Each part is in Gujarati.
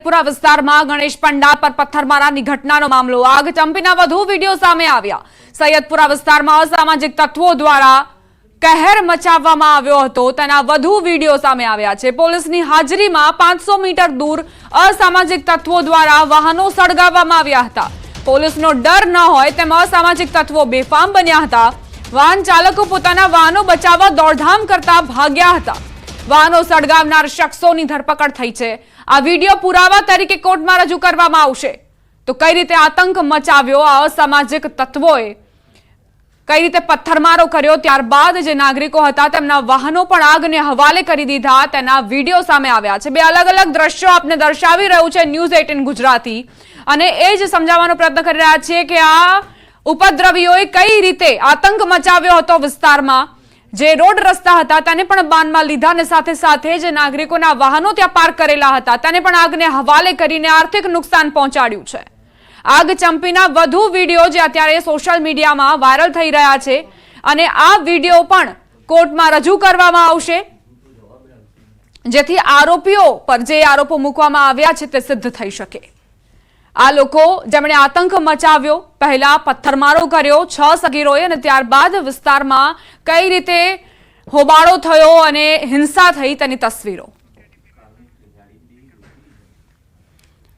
સૈયદપુરા વિસ્તારમાં ગણેશ પંડાલ પર પથ્થરમારાની ઘટનાનો મામલો આગ ચંપીના વધુ વિડીયો સામે આવ્યા। સૈયદપુરા વિસ્તારમાં અસામાજિક તત્વો દ્વારા કહેર મચાવવામાં આવ્યો હતો તેના વધુ વિડીયો સામે આવ્યા છે। પોલીસની હાજરીમાં 500 મીટર દૂર અસામાજિક તત્વો દ્વારા વાહનો સળગાવવામાં આવ્યા હતા। પોલીસનો ડર ન હોય તેમ અસામાજિક તત્વો બેફામ બન્યા હતા। વાહન ચાલકો પોતાના વાહનો બચાવવા દોડધામ કરતા ભાગ્યા હતા। વાહનો સળગાવનાર શખ્સોની ધરપકડ થઈ છે। આ વિડીયો પુરાવા તરીકે કોર્ટમાં રજૂ કરવામાં આવશે। તો કઈ રીતે આતંક મચાવ્યો આ અસામાજિક તત્વોએ, કઈ રીતે પથ્થરમારો કર્યો, ત્યારબાદ જે નાગરિકો હતા તેમના વાહનો પણ આગને હવાલે કરી દીધા તેના વિડીયો સામે આવ્યા છે। બે અલગ અલગ દ્રશ્યો આપને દર્શાવી રહ્યું છે ન્યૂઝ 18 ગુજરાતી, અને એ જ સમજાવવાનો પ્રયત્ન કરી રહ્યા છીએ કે આ ઉપદ્રવીઓએ કઈ રીતે આતંક મચાવ્યો હતો વિસ્તારમાં। જે રોડ રસ્તા હતા તેને પણ બાનમાં લીધા અને સાથે સાથે જે નાગરિકોના વાહનો ત્યાં પાર્ક કરેલા હતા તેને પણ આગને હવાલે કરીને આર્થિક નુકસાન પહોંચાડ્યું છે। આગ ચંપીના વધુ વિડીયો જે અત્યારે સોશિયલ મીડિયામાં વાયરલ થઈ રહ્યા છે અને આ વિડીયો પણ કોર્ટમાં રજૂ કરવામાં આવશે, જેથી આરોપીઓ પર જે આરોપો મૂકવામાં આવ્યા છે તે સિદ્ધ થઈ શકે। આ લોકો જેમણે આતંક મચાવ્યો, પહેલા પથ્થરમારો કર્યો 6 સગીરોએ અને ત્યારબાદ વિસ્તારમાં કઈ રીતે હોબાળો થયો અને હિંસા થઈ તેની તસવીરો।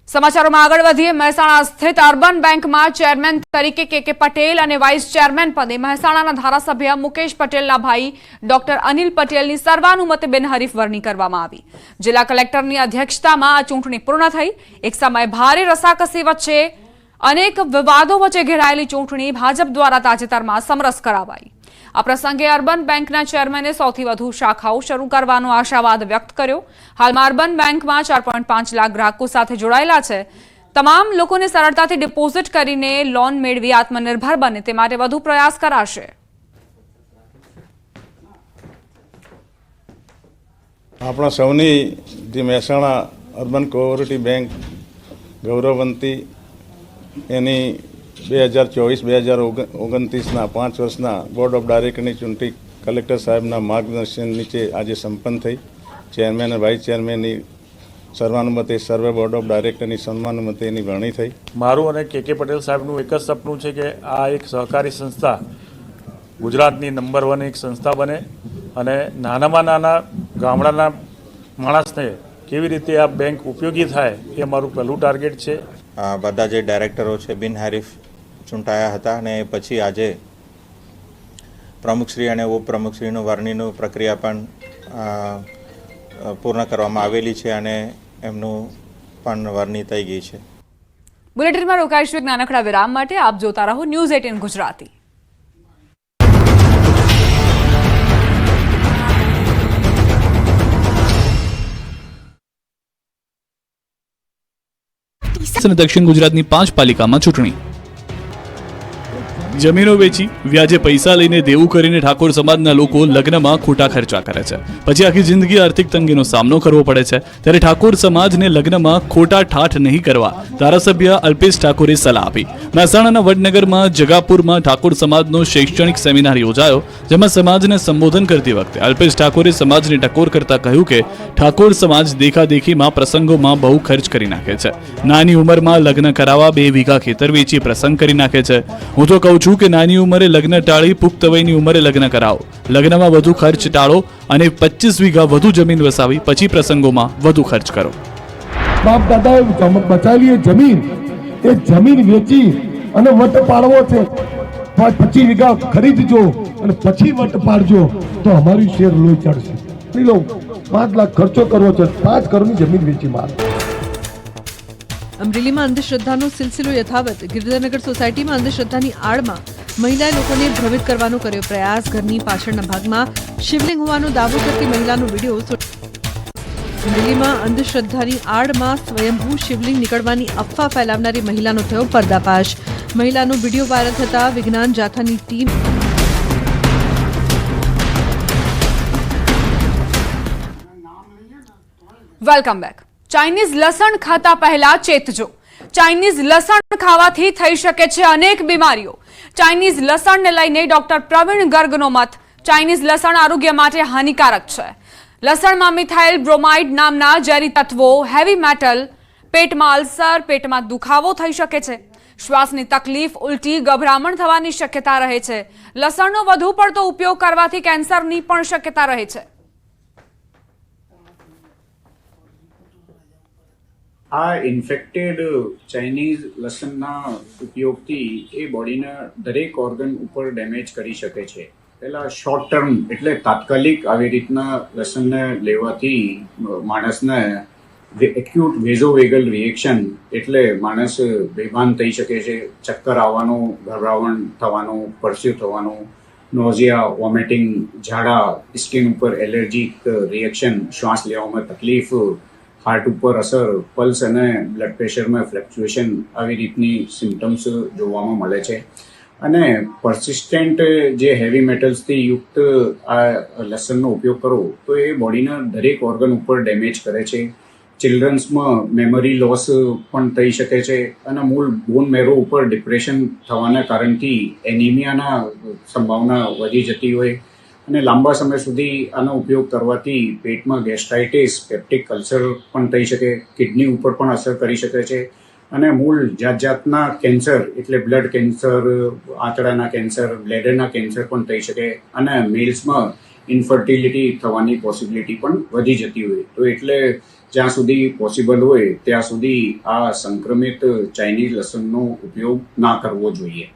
સમાચારોમાં આગળ વધીએ। મહેસાણા સ્થિત અર્બન બેંકમાં ચેરમેન તરીકે કે પટેલ અને વાઇસ ચેરમેન પદે મહેસાણાના ધારાસભ્ય મુકેશ પટેલના ભાઈ ડોક્ટર અનિલ પટેલની સર્વાનુમતે બિનહરીફ વરણી કરવામાં આવી। જિલ્લા કલેક્ટરની અધ્યક્ષતામાં આ ચૂંટણી પૂર્ણ થઈ। એક સમયે ભારે રસાકસી વચ્ચે અનેક વિવાદો વચ્ચે ઘેરાયેલી ચૂંટણી ભાજપ દ્વારા તાજેતરમાં સમરસ કરાવાઈ। આ પ્રસંગે અર્બન બેંકના ચેરમેને સૌથી વધુ શાખાઓ શરૂ કરવાનો આશાવાદ વ્યક્ત કર્યો। હાલમાં અર્બન બેંકમાં 4.5 લાખ ગ્રાહકો સાથે જોડાયેલા છે। તમામ લોકોને સરળતાથી ડિપોઝિટ કરીને લોન મેળવી આત્મનિર્ભર બને તે માટે વધુ પ્રયાસ કરાશે। આપણા સૌની જે મહેસાણા અર્બન કોઓપરેટિવ બેંક ગૌરવવંતી એની 2024-2029ના 5 વર્ષના બોર્ડ ઓફ ડાયરેક્ટરની ચૂંટણી કલેક્ટર સાહેબના માર્ગદર્શન નીચે આજે સંપન્ન થઈ। ચેરમેન અને વાઇસ ચેરમેનની સર્વાનુમતે સર્વે બોર્ડ ઓફ ડાયરેક્ટરની સન્માનુમતે એની વરણી થઈ। મારું અને કે પટેલ સાહેબનું એક જ સપનું છે કે આ એક સહકારી સંસ્થા ગુજરાતની નંબર 1 એક સંસ્થા બને અને નાનામાં નાના ગામડાના માણસને કેવી રીતે આ બેંક ઉપયોગી થાય એ મારું પહેલું ટાર્ગેટ છે। બધા જે ડાયરેક્ટરો છે બિનહરીફ ચૂંટાયા હતા અને પછી આજે પ્રમુખશ્રી અને ઉપપ્રમુખશ્રીનું વરણીનું પ્રક્રિયા પણ પૂર્ણ કરવામાં આવેલી છે અને એમનું પણ વરણી થઈ ગઈ છે। બુલેટિનમાં રોકાઈશું એક નાનકડા વિરામ માટે। આપ જોતા રહો ન્યૂઝ 18 ગુજરાતી। દક્ષિણ ગુજરાતની 5 પાલિકામાં ચૂંટણી। જમીનો વેચી વ્યાજે પૈસા લઈને દેવું કરીને ઠાકોર સમાજના લોકો લગ્નમાં ખોટા ખર્ચા કરે છે, પછી આખી જિંદગી આર્થિક તંગીનો સામનો કરવો પડે છે। ત્યારે ઠાકોર સમાજને લગ્નમાં ખોટા ઠાઠ નહીં કરવા ધારાસભ્ય અલ્પેશ ઠાકોરે સલાહ આપી। મહેસાણાના વડનગરમાં જગાપુરમાં ઠાકોર સમાજનો શૈક્ષણિક સેમિનાર યોજાયો, જેમાં સમાજને સંબોધન કરતી વખતે અલ્પેશ ઠાકોરે સમાજને ટકોર કરતા કહ્યું કે ઠાકોર સમાજ દેખાદેખીમાં પ્રસંગોમાં બહુ ખર્ચ કરી નાખે છે। નાની ઉંમરમાં લગ્ન કરાવવા 2 વીઘા ખેતર વેચી પ્રસંગ કરી નાખે છે। હું તો કહું છું કે નાની ઉંમરે લગ્ન ટાળી પુખ્ત વયની ઉંમરે લગ્ન કરાવો, લગ્નમાં વધુ ખર્ચ ટાળો અને 25 વીઘા વધુ જમીન વસાવી પછી પ્રસંગોમાં વધુ ખર્ચ કરો। બાપ દાદાએ બચાવેલી જમીન એ જમીન વેચી અને વટ પાડવો છે। 25 વીઘા ખરીદજો અને પછી વટ પાડજો તો અમારી શેર લોહી ચડશે। 5 લાખ ખર્ચો કરવો છે, 5 કરોડની જમીન વેચી માર। અમરેલીમાં અંધશ્રદ્ધાનો સિલસિલો યથાવત। ગિરધરનગર સોસાયટીમાં અંધશ્રદ્ધાની આડમાં મહિલાએ લોકોને ભ્રમિત કરવાનો કર્યો પ્રયાસ। ઘરની પાછળના ભાગમાં શિવલિંગ હોવાનો દાવો કરતી મહિલાનો વિડીયો। અમરેલીમાં અંધશ્રદ્ધાની આડમાં સ્વયંભૂ શિવલિંગ નીકળવાની અફવા ફેલાવનારી મહિલાનો થયો પર્દાફાશ। મહિલાનો વિડીયો વાયરલ થતા વિજ્ઞાન જાથાની ટીમ વેલકમ બેક। ચાઇનીઝ લસણ ખાતા પહેલા ચેતજો। ચાઇનીઝ લસણ ખાવાથી થઈ શકે છે અનેક બીમારીઓ। ચાઇનીઝ લસણને લઈને ડોક્ટર પ્રવીણ ગર્ગનો મત। ચાઇનીઝ લસણ આરોગ્ય માટે હાનિકારક છે। લસણમાં મિથાઇલ બ્રોમાઇડ નામના ઝેરી તત્વો, હેવી મેટલ, પેટમાં અલ્સર, પેટમાં દુખાવો થઈ શકે છે, શ્વાસની તકલીફ, ઉલટી, ગભરામણ થવાની શક્યતા રહે છે. લસણનો વધુ પડતો ઉપયોગ કરવાથી કેન્સરની પણ શક્યતા રહે છે. આ ઇન્ફેક્ટેડ ચાઇનીઝ લસણના ઉપયોગથી એ બોડીના દરેક ઓર્ગન ઉપર ડેમેજ કરી શકે છે. પહેલા શોર્ટ ટર્મ એટલે તાત્કાલિક આવી રીતના લસણને લેવાથી માણસને એક્યુટ વેઝોવેગલ રિએક્શન એટલે માણસ બેભાન થઈ શકે છે, ચક્કર આવવાનું, ગભરામણ થવાનું, પરસ્યુ થવાનું, નોઝિયા, વોમિટિંગ, ઝાડા, સ્કિન ઉપર એલર્જીક રિએક્શન, શ્વાસ લેવામાં તકલીફ, હાર્ટ ઉપર અસર, પલ્સ અને બ્લડ પ્રેશરમાં ફ્લક્ચ્યુએશન આવી રીતની સિમ્ટમ્સ જોવામાં મળે છે. અને પરસિસ્ટન્ટ જે હેવી મેટલ્સથી યુક્ત આ લસણનો ઉપયોગ કરો તો એ બોડીના દરેક ઓર્ગન ઉપર ડેમેજ કરે છે. ચિલ્ડ્રન્સમાં મેમરી લોસ પણ થઈ શકે છે અને મૂળ બોન મેરો ઉપર ડિપ્રેશન થવાના કારણથી એનિમિયાના સંભાવના વધી જતી હોય અને લાંબા સમય સુધી આનો ઉપયોગ કરવાથી પેટમાં ગેસ્ટ્રાઇટિસ, પેપ્ટિક અલ્સર પણ થઈ શકે, કિડની ઉપર પણ અસર કરી શકે છે અને મૂળ જાતના કેન્સર એટલે બ્લડ કેન્સર, આંતરડાના કેન્સર, બ્લેડરના કેન્સર પણ થઈ શકે અને મેલ્સમાં ઇન્ફર્ટિલિટી થવાની પોસિબિલિટી પણ વધી જતી હોય. તો એટલે જ્યાં સુધી પોસિબલ હોય ત્યાં સુધી આ સંક્રમિત ચાઇનીઝ લસણનો ઉપયોગ ના કરવો જોઈએ.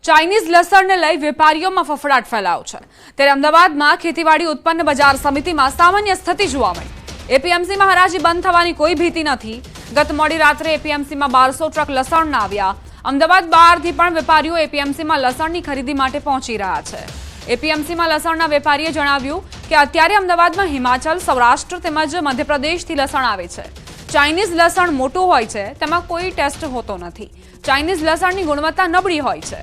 ચાઇનીઝ લસણને લઈ વેપારીઓમાં ફફડાટ ફેલાયો છે. ત્યારે અમદાવાદમાં ખેતીવાડી ઉત્પન્ન બજાર સમિતિમાં સામાન્ય સ્થિતિ જોવા મળી. એપીએમસીમાં હરાજી બંધ થવાની કોઈ ભીતિ નથી. ગત મોડી રાત્રે એપીએમસીમાં 1200 ટ્રક લસણના આવ્યા. અમદાવાદ બહારથી પણ વેપારીઓ એપીએમસીમાં લસણની ખરીદી માટે પહોંચી રહ્યા છે. એપીએમસીમાં લસણના વેપારીએ જણાવ્યું કે અત્યારે અમદાવાદમાં હિમાચલ, સૌરાષ્ટ્ર તેમજ મધ્યપ્રદેશથી લસણ આવે છે. ચાઇનીઝ લસણ મોટું હોય છે, તેમાં કોઈ ટેસ્ટ હોતો નથી. ચાઇનીઝ લસણની ગુણવત્તા નબળી હોય છે.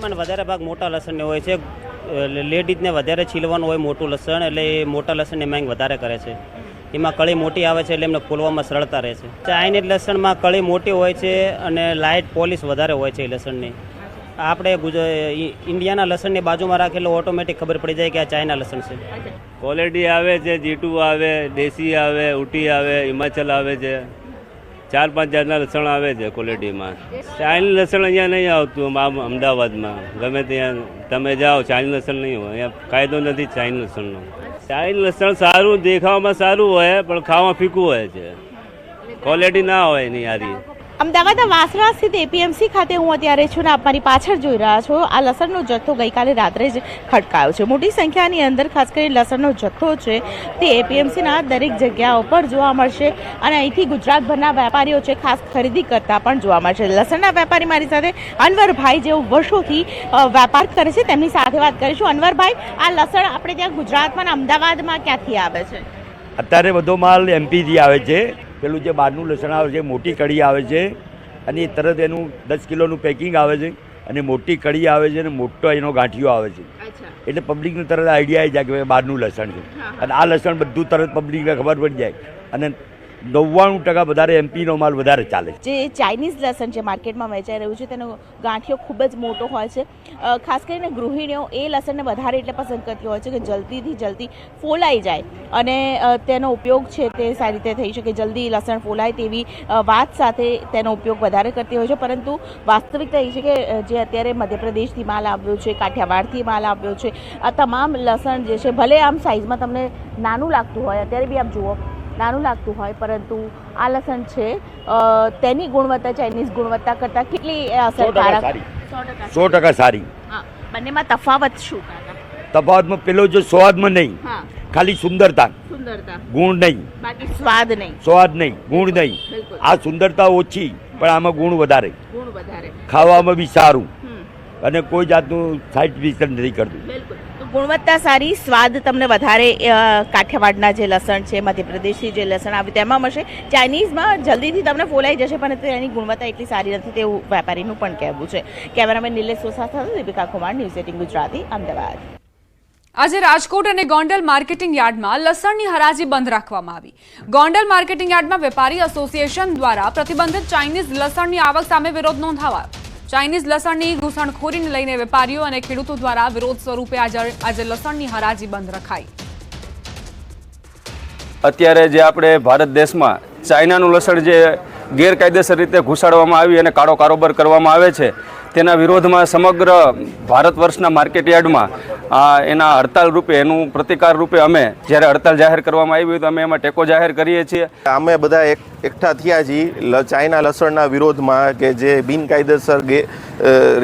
મને વધારે ભાગ મોટા લસણને હોય છે. લેડીઝને વધારે છીલવાનું હોય મોટું લસણ, એટલે એ મોટા લસણની માંગ વધારે કરે છે. એમાં કળી મોટી આવે છે એટલે એમને ફોલવામાં સરળતા રહે છે. ચાઇનીઝ લસણમાં કળી મોટી હોય છે અને લાઇટ પોલિશ વધારે હોય છે એ લસણની. આપણે ઇન્ડિયાના લસણની બાજુમાં રાખેલું ઓટોમેટિક ખબર પડી જાય કે આ ચાઇના લસણ છે. ક્વોલિટી આવે છે, G2 આવે, દેશી આવે, ઉટી આવે, હિમાચલ આવે છે. 4-5 જાતના લસણ આવે છે ક્વોલિટીમાં. ચાઇનીઝ લસણ અહીંયા નહીં આવતું અમદાવાદમાં. ગમે ત્યાં તમે જાઓ ચાઇનીઝ લસણ નહીં હોય. અહીંયા કાયદો નથી ચાઇનીઝ લસણનો. ચાઇનીઝ લસણ સારું, દેખાવામાં સારું હોય પણ ખાવામાં ફીકું હોય છે. ક્વોલિટી ના હોય એની યારી. અમદાવાદના વાસણા સ્થિત એપીએમસી ખાતે હું અત્યારે છું ને આપ મારી પાછળ જોઈ રહ્યા છો. આ લસણનો જથ્થો ગઈકાલે રાત્રે જ ખડકાયો છે. મોટી સંખ્યાની અંદર ખાસ કરીને લસણનો જથ્થો છે તે એપીએમસીના દરેક જગ્યાઓ પર જોવા મળશે અને અહીંથી ગુજરાતભરના વેપારીઓ છે ખાસ ખરીદી કરતા પણ જોવા મળશે. લસણના વેપારી મારી સાથે અનવરભાઈ જેઓ વર્ષોથી વેપાર કરે છે તેમની સાથે વાત કરીશું. અનવરભાઈ, આ લસણ આપણે ત્યાં ગુજરાતમાં અમદાવાદમાં ક્યાંથી આવે છે? અત્યારે બધો માલ એમપીથી આવે છે. પેલું જે બહારનું લસણ આવે છે, મોટી કઢી આવે છે અને તરત એનું 10 કિલોનું પેકિંગ આવે છે અને મોટી કઢી આવે છે અને મોટો એનો ગાંઠિયો આવે છે. એટલે પબ્લિકને તરત આઈડિયા આવી જાય કે બહારનું લસણ છે અને આ લસણ બધું તરત પબ્લિકને ખબર પડી જાય અને 99% વધારે એમપીનો માલ વધારે ચાલે છે. જે ચાઇનીઝ લસણ જે માર્કેટમાં વેચાઈ રહ્યું છે તેનો ગાંઠિયો ખૂબ જ મોટો હોય છે. ખાસ કરીને ગૃહિણીઓ એ લસણને વધારે એટલે પસંદ કરતી હોય છે કે જલ્દીથી જલ્દી ફોલાઈ જાય અને તેનો ઉપયોગ છે તે સારી રીતે થઈ શકે, જલ્દી લસણ ફોલાય તેવી વાત સાથે તેનો ઉપયોગ વધારે કરતી હોય છે. પરંતુ વાસ્તવિકતા એ છે કે જે અત્યારે મધ્યપ્રદેશથી માલ આવ્યો છે, કાઠિયાવાડથી માલ આવ્યો છે, આ તમામ લસણ જે છે ભલે આમ સાઇઝમાં તમને નાનું લાગતું હોય, અત્યારે બી આપ જુઓ નાનું લાગતું હોય, પરંતુ આ લસણ છે તેની ગુણવત્તા ચાઇનીઝ ગુણવત્તા કરતાં કેટલી અસરકારક? 100% સારી. બંનેમાં તફાવત શું? તફાવતમાં પેલો જો સ્વાદમાં નહીં, ખાલી સુંદરતા, ગુણ નહીં, બાકી સ્વાદ નહીં, સ્વાદ નહીં, ગુણ નહીં. આ સુંદરતા ઓછી પણ આમાં ગુણ વધારે, ખાવામાં બી સારું અને કોઈ જાતનું સાઇડ ઇફેક્ટ નથી કરતું. ગુણવત્તા સારી, સ્વાદ તમને વધારે કાઠિયાવાડના જે લસણ છે, મધ્યપ્રદેશથી જે લસણ આવ્યું તેમાં મળશે. ચાઇનીઝમાં જલ્દીથી તમને ફોલાઈ જશે પરંતુ એની ગુણવત્તા એટલી સારી નથી તેવું વેપારીનું પણ કહેવું છે. કેમેરામેન નિલેશ સોસા સાથે દીપિકા કુમાર, ન્યૂઝ 18 ગુજરાતી, અમદાવાદ. આજે રાજકોટ અને ગોંડલ માર્કેટિંગ યાર્ડમાં લસણની હરાજી બંધ રાખવામાં આવી. ગોંડલ માર્કેટિંગ યાર્ડમાં વેપારી એસોસિએશન દ્વારા પ્રતિબંધિત ચાઇનીઝ લસણની આવક સામે વિરોધ નોંધાવાયો. ચાઇનીઝ લસણની ઘૂસણખોરીને લઈને વેપારીઓ અને ખેડૂતો દ્વારા વિરોધ સ્વરૂપે આજે લસણની હરાજી બંધ રખાઈ. અત્યારે જે આપણે ભારત દેશમાં ચાઇનાનું લસણ જે ગેરકાયદેસર રીતે ઘુસાડવામાં આવી અને કાળો કારોબાર કરવામાં આવે છે તેના વિરોધમાં સમગ્ર ભારત વર્ષના માર્કેટ યાર્ડમાં એના હડતાલ રૂપે એનું પ્રતિકાર રૂપે અમે જ્યારે હડતાલ જાહેર કરવામાં આવી હોય તો અમે એમાં ટેકો જાહેર કરીએ છીએ. અમે બધા એકઠા થયા છીએ ચાઇના લસણના વિરોધમાં કે જે બિનકાયદેસર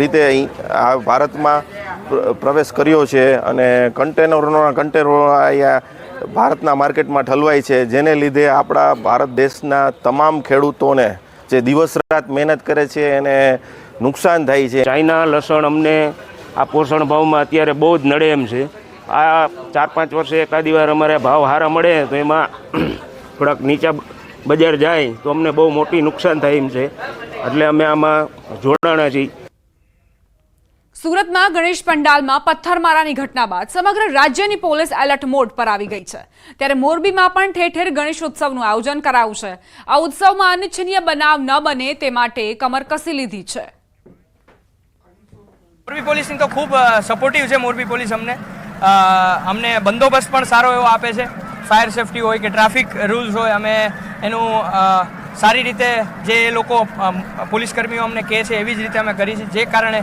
રીતે અહીં આ ભારતમાં પ્રવેશ કર્યો છે અને કન્ટેનરો અહીંયા ભારતના માર્કેટમાં ઠલવાય છે, જેને લીધે આપણા ભારત દેશના તમામ ખેડૂતોને જે દિવસ રાત મહેનત કરે છે એને નુકસાન થાય છે. ચાઇના લસણ અમને આ પોષણ ભાવમાં અત્યારે બહુ જ નડે એમ છે. આ 4-5 વર્ષે એકાદી વાર અમારે ભાવ સારા મળે તો એમાં થોડાક નીચા બજાર જાય તો અમને બહુ મોટી નુકસાન થાય એમ છે, એટલે અમે આમાં જોડાણા છીએ. સુરતમાં ગણેશ પંડાલમાં પથ્થરમારાની ઘટના બાદ સમગ્ર રાજ્યની પોલીસ એલર્ટ મોડ પર આવી ગઈ છે. ત્યારે મોરબીમાં પણ ઠેર ઠેર ગણેશ ઉત્સવનું આયોજન કરાયું છે. આ ઉત્સવમાં અનિચ્છનીય બનાવ ન બને તે માટે કમર કસી લીધી છે. મોરબી પોલીસની તો ખૂબ સપોર્ટિવ છે. મોરબી પોલીસ અમને બંદોબસ્ત પણ સારો એવો આપે છે. ફાયર સેફટી હોય કે ટ્રાફિક રૂલ્સ હોય, અમે એનું સારી રીતે જે લોકો પોલીસ કર્મીઓ અમને કહે છે એવી જ રીતે અમે કરી છે, જે કારણે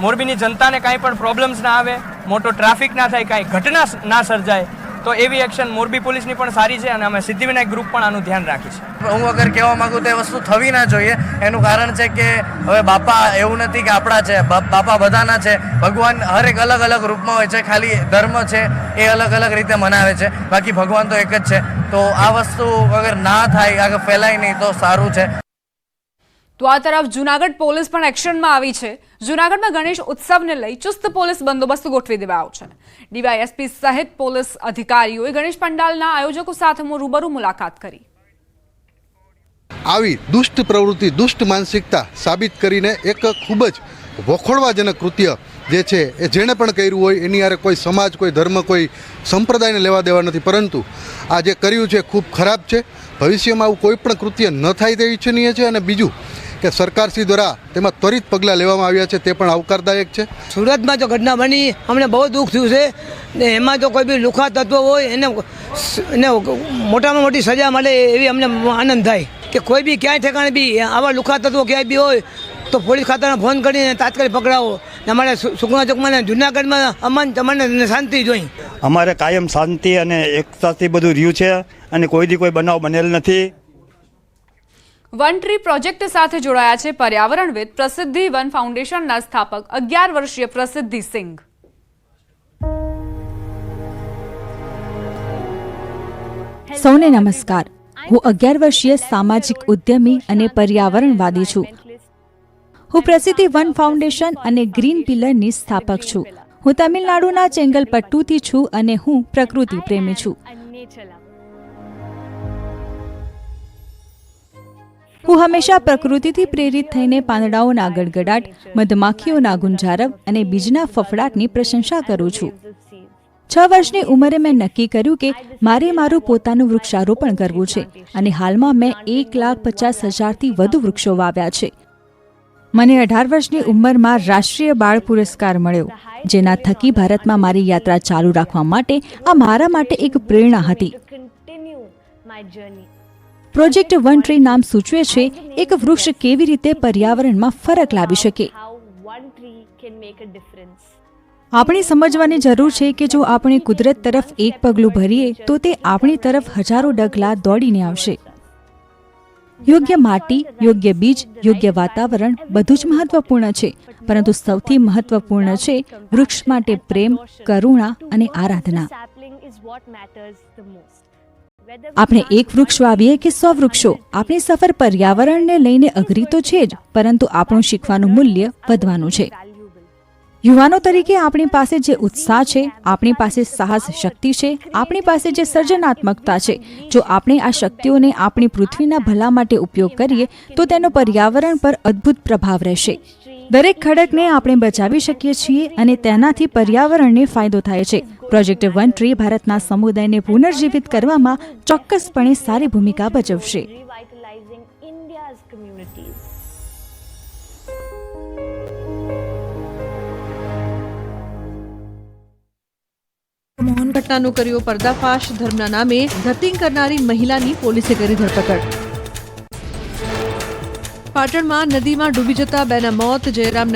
મોરબીની જનતાને કાંઈ પણ પ્રોબ્લેમ્સ ના આવે, મોટો ટ્રાફિક ના થાય, કાંઈ ઘટના ના સર્જાય, તો એવી એક્શન મોરબી પોલીસની પણ સારી છે અને અમે સિદ્ધિવિનાયક ગ્રુપ પણ આનું ધ્યાન રાખી છે. હું અગર કહેવા માંગુ તો એ વસ્તુ થવી ના જોઈએ. એનું કારણ છે કે હવે બાપા એવું નથી કે આપણા છે, બાપા બધાના છે. ભગવાન હરેક અલગ અલગ રૂપમાં હોય છે, ખાલી ધર્મ છે એ અલગ અલગ રીતે મનાવે છે, બાકી ભગવાન તો એક જ છે. તો આ વસ્તુ અગર ના થાય, આગળ ફેલાય નહીં તો સારું છે. તો આ તરફ જૂનાગઢ પોલીસ પણ એક્શનમાં આવી છે. જૂનાગઢમાં ગણેશ ઉત્સવને લઈ ચુસ્ત પોલીસ બંદોબસ્ત ગોઠવી દેવાયો છે. ડીવાયએસપી સહિત પોલીસ અધિકારીઓએ ગણેશ પંડાલના આયોજકો સાથે રૂબરૂ મુલાકાત કરી. આવી દુષ્ટ પ્રવૃત્તિ, દુષ્ટ માનસિકતા સાબિત કરીને એક ખૂબ જ વખોડવાજનક કૃત્ય જે છે એ જેણે પણ કર્યું હોય એની યારે કોઈ સમાજ, કોઈ ધર્મ, કોઈ સંપ્રદાયને લેવા દેવા નથી, પરંતુ આ જે કર્યું છે ખૂબ ખરાબ છે. ભવિષ્યમાં આવું કોઈ પણ કૃત્ય ન થાય તે ઈચ્છનીય છે. અને બીજું કે સરકારશ્રી દ્વારા તેમાં ત્વરિત પગલાં લેવામાં આવ્યા છે, તે પણ આવકારદાયક છે. સુરતમાં જો ઘટના બની અમને બહુ દુઃખ થયું છે ને એમાં જો કોઈ બી લુખા તત્વો હોય એને મોટામાં મોટી સજા મળે એવી અમને આનંદ થાય કે કોઈ બી ક્યાંય ઠેકાણે બી આવા લુખા તત્વો ક્યાંય બી હોય તો પોલીસ ખાતાને ફોન કરીને તાત્કાલિક પકડાવો. અમારે સુકણા ચોકમાં જૂનાગઢમાં અમન તમને શાંતિ જોઈ. અમારે કાયમ શાંતિ અને એકતાથી બધું રહ્યું છે અને કોઈથી કોઈ બનાવ બનેલ નથી. વન ટ્રી પ્રોજેક્ટ સાથે જોડાયા છે પર્યાવરણવિદ પ્રસિદ્ધિ વન ફાઉન્ડેશનના સ્થાપક 11 વર્ષીય પ્રસિદ્ધિ સિંઘ. સૌને નમસ્કાર. હું 11 વર્ષીય સામાજિક ઉદ્યમી અને પર્યાવરણવાદી છું. હું પ્રસિદ્ધિ વન ફાઉન્ડેશન અને ગ્રીન પિલરની સ્થાપક છું. હું તમિલનાડુના ચેંગલપટ્ટુથી છું અને હું પ્રકૃતિ પ્રેમી છું. હું હંમેશા પ્રકૃતિથી પ્રેરિત થઈને પાંદડાઓના ગડગડાટ, મધમાખીઓના ગુંજારવ અને બીજના ફફડાટની પ્રશંસા કરું છું. 6 વર્ષની ઉંમરે મેં નક્કી કર્યું કે મારે મારું પોતાનું વૃક્ષારોપણ કરવું છે અને હાલમાં મેં 1,50,000થી વધુ વૃક્ષો વાવ્યા છે. મને 18 વર્ષની ઉંમરમાં રાષ્ટ્રીય બાળ પુરસ્કાર મળ્યો, જેના થકી ભારતમાં મારી યાત્રા ચાલુ રાખવા માટે આ મારા માટે એક પ્રેરણા હતી. પ્રોજેક્ટ વન ટ્રી નામ સૂચવે છે એક વૃક્ષ કેવી રીતે પર્યાવરણમાં ફરક લાવી શકે. આપણે સમજવાની જરૂર છે કે જો આપણે કુદરત તરફ એક પગલું ભરીએ તો તે આપણી તરફ હજારો ડગલા દોડીને આવશે. યોગ્ય માટી, યોગ્ય બીજ, યોગ્ય વાતાવરણ બધું જ મહત્વપૂર્ણ છે, પરંતુ સૌથી મહત્વપૂર્ણ છે વૃક્ષ માટે પ્રેમ, કરુણા અને આરાધના. આપણે એક વૃક્ષ વાવીએ કે 100 વૃક્ષો, આપણી સફર પર્યાવરણને લઈને અઘરી તો છે જ, પરંતુ આપણું શીખવાનું મૂલ્ય વધવાનું છે. યુવાનો તરીકે આપણી પાસે જે ઉત્સાહ છે, આપણી પાસે સાહસ શક્તિ છે, આપણી પાસે જે સર્જનાત્મકતા છે, જો આપણે આ શક્તિઓને આપણી પૃથ્વીના ભલા માટે ઉપયોગ કરીએ તો તેનો પર્યાવરણ પર અદ્ભુત પ્રભાવ રહેશે. દરેક ખડકને આપણે બચાવી શકીએ છીએ અને તેનાથી પર્યાવરણને ફાયદો થાય છે. પ્રોજેક્ટ વન ટ્રી ભારતના સમુદાયને પુનર્જીવિત કરવામાં ચોક્કસપણે સારી ભૂમિકા ભજવશે. મોહન ઘટનાનો કર્યો પર્દાફાશ, ધર્મના નામે ધતિંગ કરનારી મહિલાની પોલીસે કરી ધરપકડ. પાટણમાં નદીમાં ડૂબી જતા બેના મોત. જયરામ